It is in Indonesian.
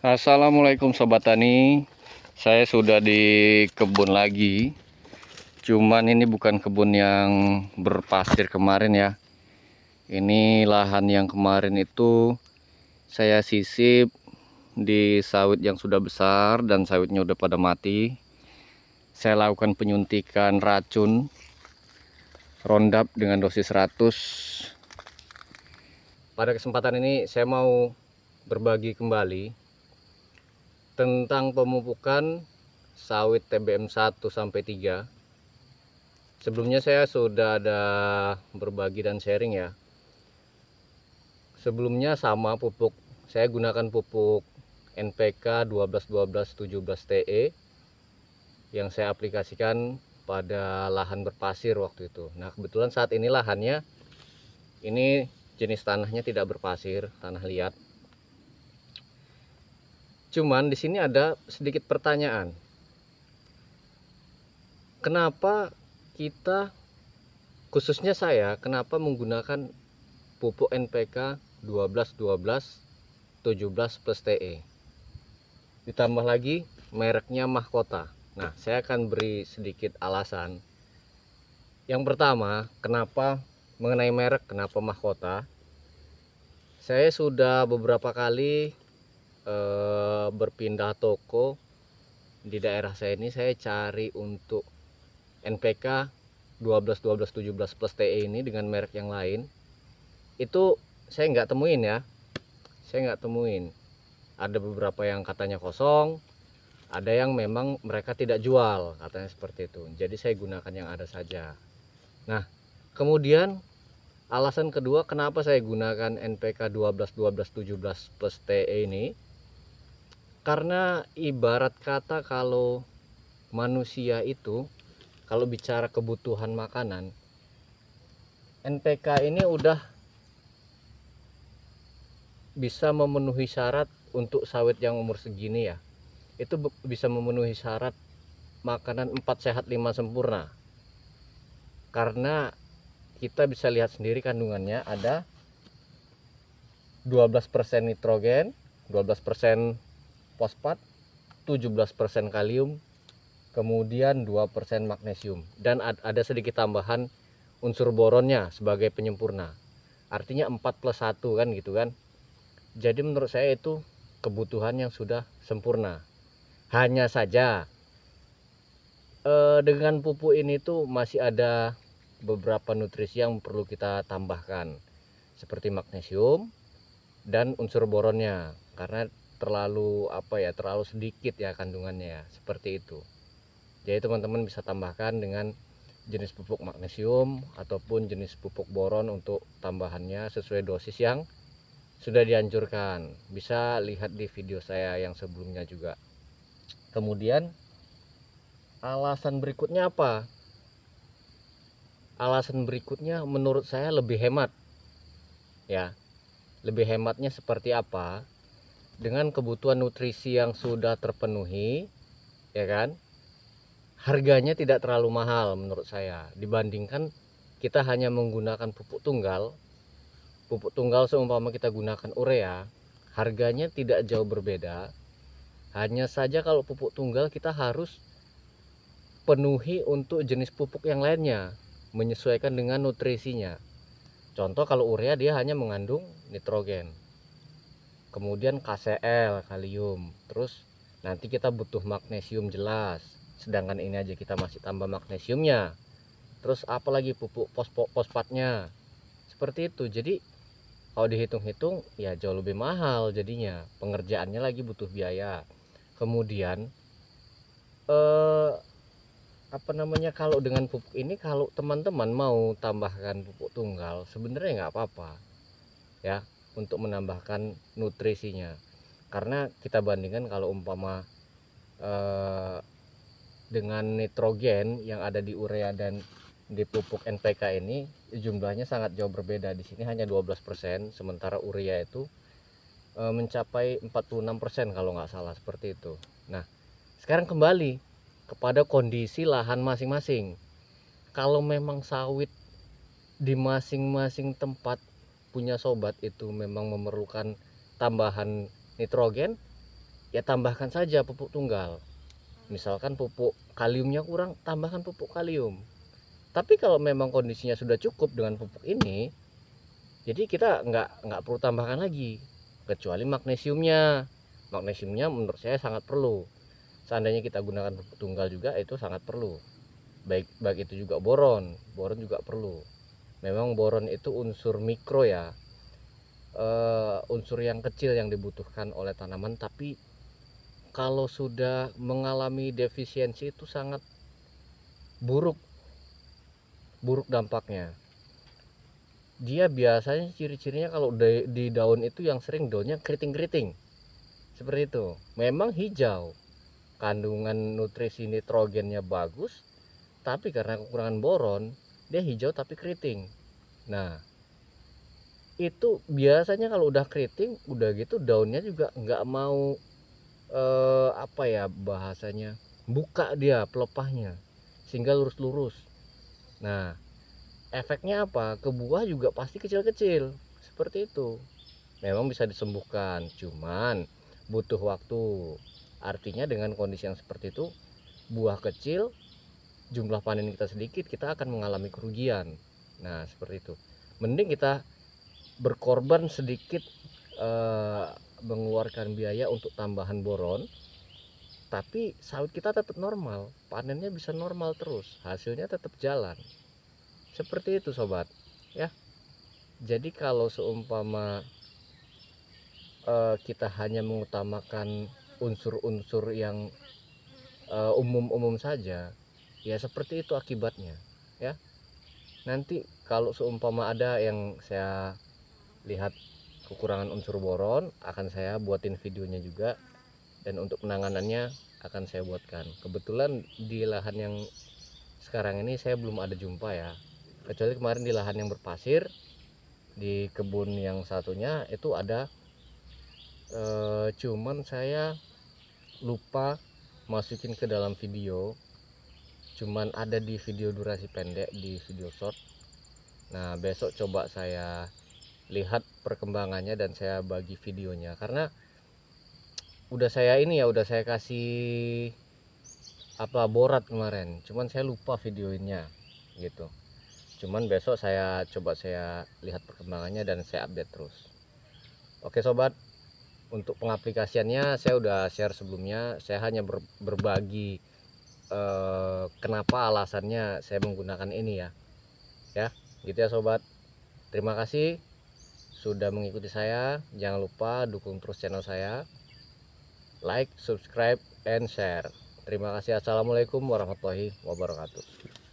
Assalamualaikum Sobat Tani. Saya sudah di kebun lagi. Cuman ini bukan kebun yang berpasir kemarin ya. Ini lahan yang kemarin itu saya sisip di sawit yang sudah besar dan sawitnya udah pada mati. Saya lakukan penyuntikan racun Roundup dengan dosis 100. Pada kesempatan ini saya mau berbagi kembali tentang pemupukan sawit TBM 1 sampai 3. Sebelumnya saya sudah ada berbagi dan sharing ya. Sebelumnya sama pupuk, saya gunakan pupuk NPK 12-12-17 TE yang saya aplikasikan pada lahan berpasir waktu itu. Nah, kebetulan saat ini lahannya ini jenis tanahnya tidak berpasir, tanah liat. Cuman di sini ada sedikit pertanyaan. Kenapa kita, khususnya saya, kenapa menggunakan pupuk NPK 12-12-17 plus TE? Ditambah lagi mereknya Mahkota. Nah, saya akan beri sedikit alasan. Yang pertama, kenapa mengenai merek, kenapa Mahkota? Saya sudah beberapa kali berpindah toko di daerah saya ini. Saya cari untuk NPK 12-12-17 plus TE ini dengan merek yang lain. Itu saya nggak temuin ya. Saya nggak temuin. Ada beberapa yang katanya kosong, ada yang memang mereka tidak jual, katanya seperti itu. Jadi saya gunakan yang ada saja. Nah, kemudian alasan kedua kenapa saya gunakan NPK 12-12-17 plus TE ini, karena ibarat kata kalau manusia itu kalau bicara kebutuhan makanan, NPK ini udah bisa memenuhi syarat untuk sawit yang umur segini ya. Itu bisa memenuhi syarat makanan 4 sehat 5 sempurna. Karena kita bisa lihat sendiri kandungannya ada 12% nitrogen, 12% fosfat, 17% kalium, kemudian 2% magnesium, dan ada sedikit tambahan unsur boronnya sebagai penyempurna. Artinya 4 plus 1 kan gitu kan. Jadi menurut saya itu kebutuhan yang sudah sempurna. Hanya saja dengan pupuk ini tuh masih ada beberapa nutrisi yang perlu kita tambahkan, seperti magnesium dan unsur boronnya, karena terlalu terlalu sedikit ya kandungannya ya, seperti itu. Jadi teman-teman bisa tambahkan dengan jenis pupuk magnesium ataupun jenis pupuk boron untuk tambahannya sesuai dosis yang sudah dianjurkan. Bisa lihat di video saya yang sebelumnya juga. Kemudian alasan berikutnya apa? Alasan berikutnya menurut saya lebih hemat ya. Lebih hematnya seperti apa? Dengan kebutuhan nutrisi yang sudah terpenuhi, ya kan? Harganya tidak terlalu mahal menurut saya dibandingkan kita hanya menggunakan pupuk tunggal. Pupuk tunggal seumpama kita gunakan urea, harganya tidak jauh berbeda. Hanya saja kalau pupuk tunggal kita harus penuhi untuk jenis pupuk yang lainnya, menyesuaikan dengan nutrisinya. Contoh kalau urea dia hanya mengandung nitrogen, kemudian KCl, kalium, terus nanti kita butuh magnesium jelas, sedangkan ini aja kita masih tambah magnesiumnya. Terus apalagi pupuk fosfatnya, seperti itu. Jadi kalau dihitung-hitung ya jauh lebih mahal jadinya, pengerjaannya lagi butuh biaya. Kemudian kalau dengan pupuk ini, kalau teman-teman mau tambahkan pupuk tunggal sebenarnya nggak apa-apa ya, untuk menambahkan nutrisinya. Karena kita bandingkan kalau umpama dengan nitrogen yang ada di urea dan di pupuk NPK ini jumlahnya sangat jauh berbeda. Di sini hanya 12%, sementara urea itu mencapai 46% kalau nggak salah, seperti itu. Nah, sekarang kembali kepada kondisi lahan masing-masing. Kalau memang sawit di masing-masing tempat punya sobat itu memang memerlukan tambahan nitrogen, ya tambahkan saja pupuk tunggal. Misalkan pupuk kaliumnya kurang, tambahkan pupuk kalium. Tapi kalau memang kondisinya sudah cukup dengan pupuk ini, jadi kita nggak perlu tambahkan lagi, kecuali magnesiumnya. Magnesiumnya menurut saya sangat perlu. Seandainya kita gunakan pupuk tunggal juga itu sangat perlu. Baik itu juga boron juga perlu. Memang boron itu unsur mikro ya, unsur yang kecil yang dibutuhkan oleh tanaman, tapi kalau sudah mengalami defisiensi itu sangat buruk dampaknya. Dia biasanya ciri-cirinya kalau di daun itu yang sering daunnya keriting-keriting seperti itu. Memang hijau, kandungan nutrisi nitrogennya bagus, tapi karena kekurangan boron dia hijau tapi keriting. Nah, itu biasanya kalau udah keriting, udah gitu daunnya juga nggak mau apa ya bahasanya, buka dia pelepahnya sehingga lurus-lurus. Nah, efeknya apa? Ke buah juga pasti kecil-kecil seperti itu. Memang bisa disembuhkan, cuman butuh waktu. Artinya dengan kondisi yang seperti itu, buah kecil, jumlah panen kita sedikit, kita akan mengalami kerugian. Nah, seperti itu. Mending kita berkorban sedikit, mengeluarkan biaya untuk tambahan boron, tapi sawit kita tetap normal, panennya bisa normal terus, hasilnya tetap jalan. Seperti itu sobat ya. Jadi kalau seumpama kita hanya mengutamakan unsur-unsur yang umum-umum saja, ya seperti itu akibatnya ya. Nanti kalau seumpama ada yang saya lihat kekurangan unsur boron, akan saya buatin videonya juga, dan untuk penanganannya akan saya buatkan. Kebetulan di lahan yang sekarang ini saya belum ada jumpa ya, kecuali kemarin di lahan yang berpasir, di kebun yang satunya itu ada, cuman saya lupa masukin ke dalam video, cuman ada di video durasi pendek, di video short. Nah, besok coba saya lihat perkembangannya dan saya bagi videonya, karena udah saya ini ya, udah saya kasih apa borat kemarin, cuman saya lupa videonya gitu. Cuman besok saya coba saya lihat perkembangannya dan saya update terus. Oke sobat, untuk pengaplikasiannya saya udah share sebelumnya, saya hanya berbagi kenapa alasannya saya menggunakan ini ya gitu ya sobat. Terima kasih sudah mengikuti saya. Jangan lupa dukung terus channel saya, like, subscribe, and share. Terima kasih. Assalamualaikum warahmatullahi wabarakatuh.